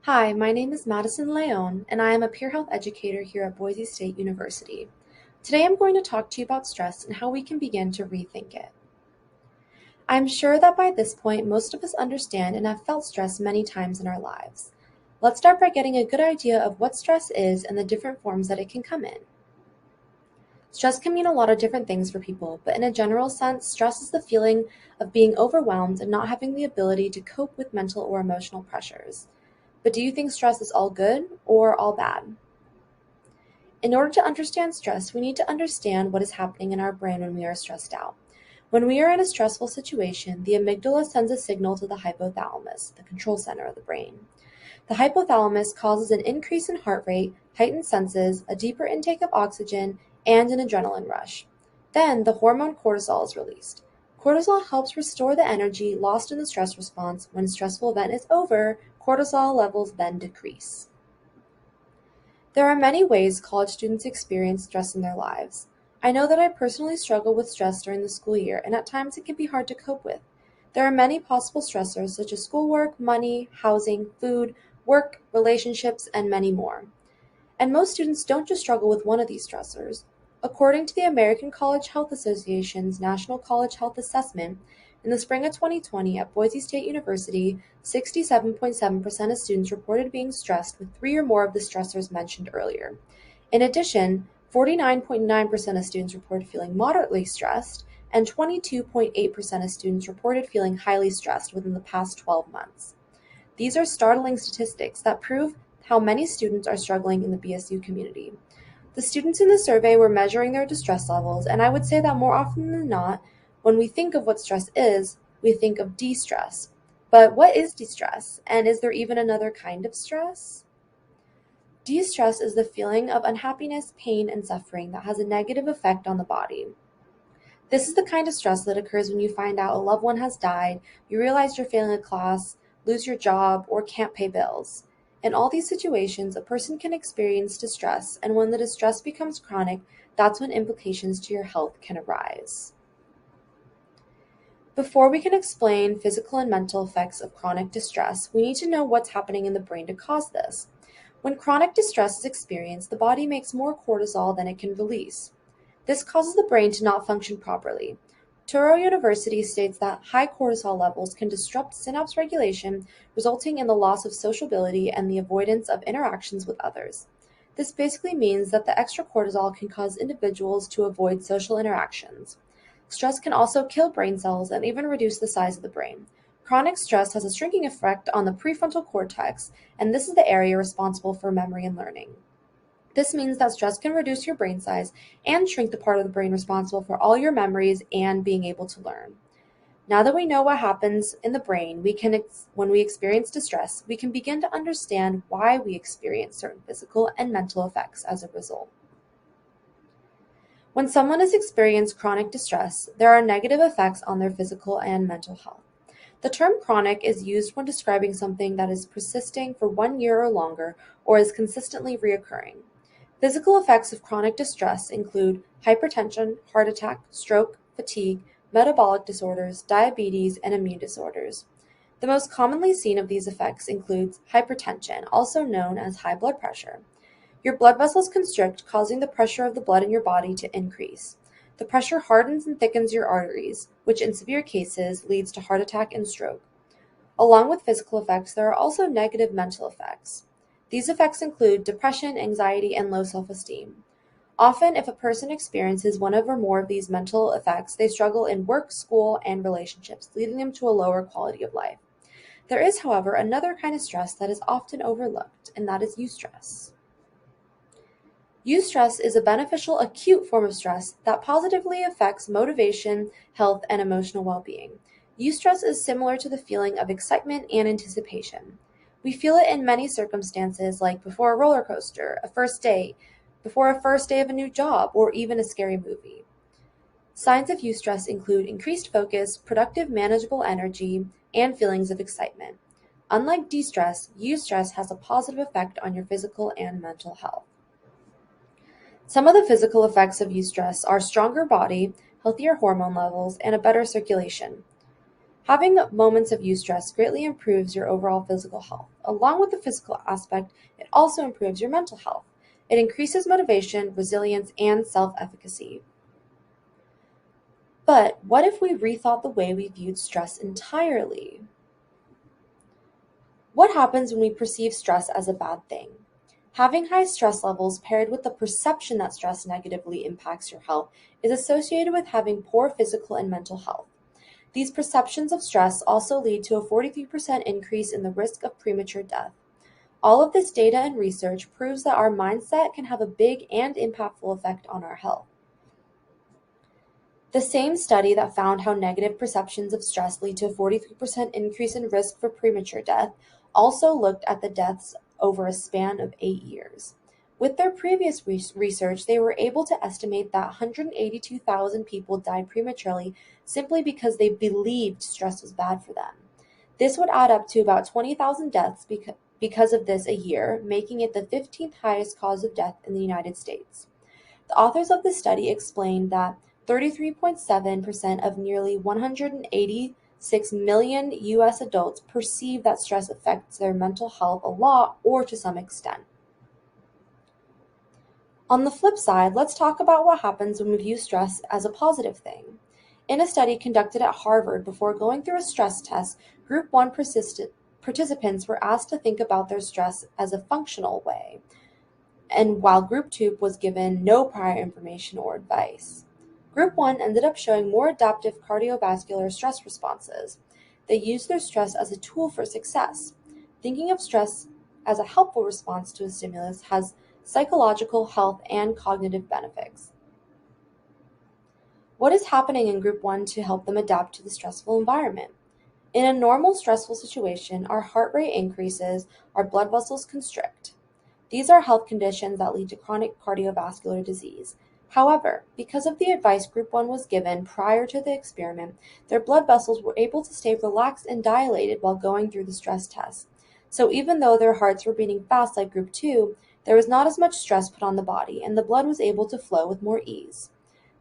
Hi, my name is Madison Leon, and I am a peer health educator here at Boise State University. Today I'm going to talk to you about stress and how we can begin to rethink it. I'm sure that by this point, most of us understand and have felt stress many times in our lives. Let's start by getting a good idea of what stress is and the different forms that it can come in. Stress can mean a lot of different things for people, but in a general sense, stress is the feeling of being overwhelmed and not having the ability to cope with mental or emotional pressures. But do you think stress is all good or all bad? In order to understand stress, we need to understand what is happening in our brain when we are stressed out. When we are in a stressful situation, the amygdala sends a signal to the hypothalamus, the control center of the brain. The hypothalamus causes an increase in heart rate, heightened senses, a deeper intake of oxygen, and an adrenaline rush. Then the hormone cortisol is released. Cortisol helps restore the energy lost in the stress response. When a stressful event is over, cortisol levels then decrease. There are many ways college students experience stress in their lives. I know that I personally struggle with stress during the school year, and at times it can be hard to cope with. There are many possible stressors such as schoolwork, money, housing, food, work, relationships, and many more. And most students don't just struggle with one of these stressors. According to the American College Health Association's National College Health Assessment, in the spring of 2020 at Boise State University, 67.7% of students reported being stressed with three or more of the stressors mentioned earlier. In addition, 49.9% of students reported feeling moderately stressed, and 22.8% of students reported feeling highly stressed within the past 12 months. These are startling statistics that prove how many students are struggling in the BSU community. The students in the survey were measuring their distress levels, and I would say that more often than not, when we think of what stress is, we think of de-stress. But what is de-stress, and is there even another kind of stress? De-stress is the feeling of unhappiness, pain, and suffering that has a negative effect on the body. This is the kind of stress that occurs when you find out a loved one has died, you realize you're failing a class, lose your job, or can't pay bills. In all these situations, a person can experience distress, and when the distress becomes chronic, that's when implications to your health can arise. Before we can explain physical and mental effects of chronic distress, we need to know what's happening in the brain to cause this. When chronic distress is experienced, the body makes more cortisol than it can release. This causes the brain to not function properly. Touro University states that high cortisol levels can disrupt synapse regulation, resulting in the loss of sociability and the avoidance of interactions with others. This basically means that the extra cortisol can cause individuals to avoid social interactions. Stress can also kill brain cells and even reduce the size of the brain. Chronic stress has a shrinking effect on the prefrontal cortex, and this is the area responsible for memory and learning. This means that stress can reduce your brain size and shrink the part of the brain responsible for all your memories and being able to learn. Now that we know what happens in the brain, when we experience distress, we can begin to understand why we experience certain physical and mental effects as a result. When someone has experienced chronic distress, there are negative effects on their physical and mental health. The term chronic is used when describing something that is persisting for 1 year or longer or is consistently reoccurring. Physical effects of chronic distress include hypertension, heart attack, stroke, fatigue, metabolic disorders, diabetes, and immune disorders. The most commonly seen of these effects includes hypertension, also known as high blood pressure. Your blood vessels constrict, causing the pressure of the blood in your body to increase. The pressure hardens and thickens your arteries, which in severe cases leads to heart attack and stroke. Along with physical effects, there are also negative mental effects. These effects include depression, anxiety, and low self-esteem. Often, if a person experiences one or more of these mental effects, they struggle in work, school, and relationships, leading them to a lower quality of life. There is, however, another kind of stress that is often overlooked, and that is eustress. Eustress is a beneficial acute form of stress that positively affects motivation, health, and emotional well-being. Eustress is similar to the feeling of excitement and anticipation. We feel it in many circumstances, like before a roller coaster, a first date, before a first day of a new job, or even a scary movie. Signs of eustress include increased focus, productive manageable energy, and feelings of excitement. Unlike de-stress, eustress has a positive effect on your physical and mental health. Some of the physical effects of eustress are stronger body, healthier hormone levels, and a better circulation. Having moments of eustress greatly improves your overall physical health. Along with the physical aspect, it also improves your mental health. It increases motivation, resilience, and self-efficacy. But what if we rethought the way we viewed stress entirely? What happens when we perceive stress as a bad thing? Having high stress levels paired with the perception that stress negatively impacts your health is associated with having poor physical and mental health. These perceptions of stress also lead to a 43% increase in the risk of premature death. All of this data and research proves that our mindset can have a big and impactful effect on our health. The same study that found how negative perceptions of stress lead to a 43% increase in risk for premature death also looked at the deaths over a span of 8 years. With their previous research, they were able to estimate that 182,000 people died prematurely simply because they believed stress was bad for them. This would add up to about 20,000 deaths because of this a year, making it the 15th highest cause of death in the United States. The authors of the study explained that 33.7% of nearly 186 million U.S. adults perceive that stress affects their mental health a lot or to some extent. On the flip side, let's talk about what happens when we view stress as a positive thing. In a study conducted at Harvard before going through a stress test, Group 1 participants were asked to think about their stress as a functional way, and while Group 2 was given no prior information or advice. Group 1 ended up showing more adaptive cardiovascular stress responses. They used their stress as a tool for success. Thinking of stress as a helpful response to a stimulus has psychological, health, and cognitive benefits. What is happening in Group 1 to help them adapt to the stressful environment? In a normal stressful situation, our heart rate increases, our blood vessels constrict. These are health conditions that lead to chronic cardiovascular disease. However, because of the advice Group 1 was given prior to the experiment, their blood vessels were able to stay relaxed and dilated while going through the stress test. So even though their hearts were beating fast like Group 2, there was not as much stress put on the body, and the blood was able to flow with more ease.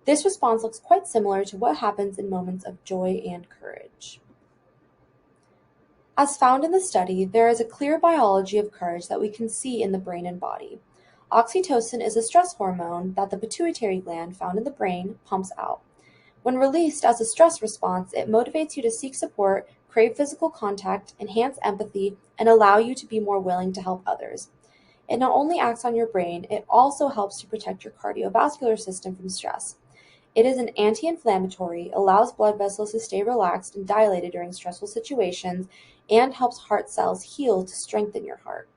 This response looks quite similar to what happens in moments of joy and courage. As found in the study, there is a clear biology of courage that we can see in the brain and body. Oxytocin is a stress hormone that the pituitary gland found in the brain pumps out. When released as a stress response, it motivates you to seek support, crave physical contact, enhance empathy, and allow you to be more willing to help others. It not only acts on your brain, it also helps to protect your cardiovascular system from stress. It is an anti-inflammatory, allows blood vessels to stay relaxed and dilated during stressful situations, and helps heart cells heal to strengthen your heart.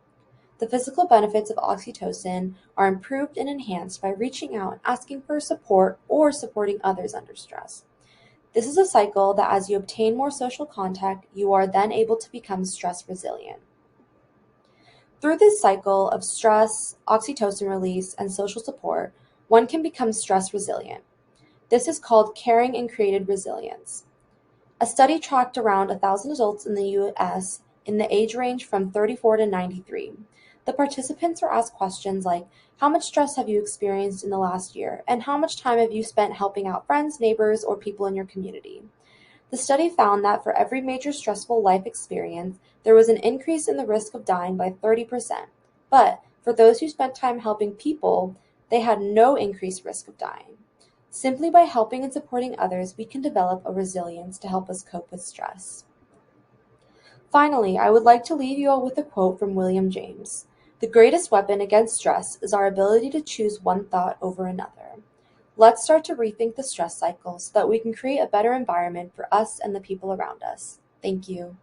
The physical benefits of oxytocin are improved and enhanced by reaching out and asking for support or supporting others under stress. This is a cycle that as you obtain more social contact, you are then able to become stress resilient. Through this cycle of stress, oxytocin release, and social support, one can become stress resilient. This is called caring and created resilience. A study tracked around 1,000 adults in the U.S. in the age range from 34 to 93. The participants were asked questions like, how much stress have you experienced in the last year, and how much time have you spent helping out friends, neighbors, or people in your community? The study found that for every major stressful life experience, there was an increase in the risk of dying by 30%. But for those who spent time helping people, they had no increased risk of dying. Simply by helping and supporting others, we can develop a resilience to help us cope with stress. Finally, I would like to leave you all with a quote from William James. The greatest weapon against stress is our ability to choose one thought over another. Let's start to rethink the stress cycle so that we can create a better environment for us and the people around us. Thank you.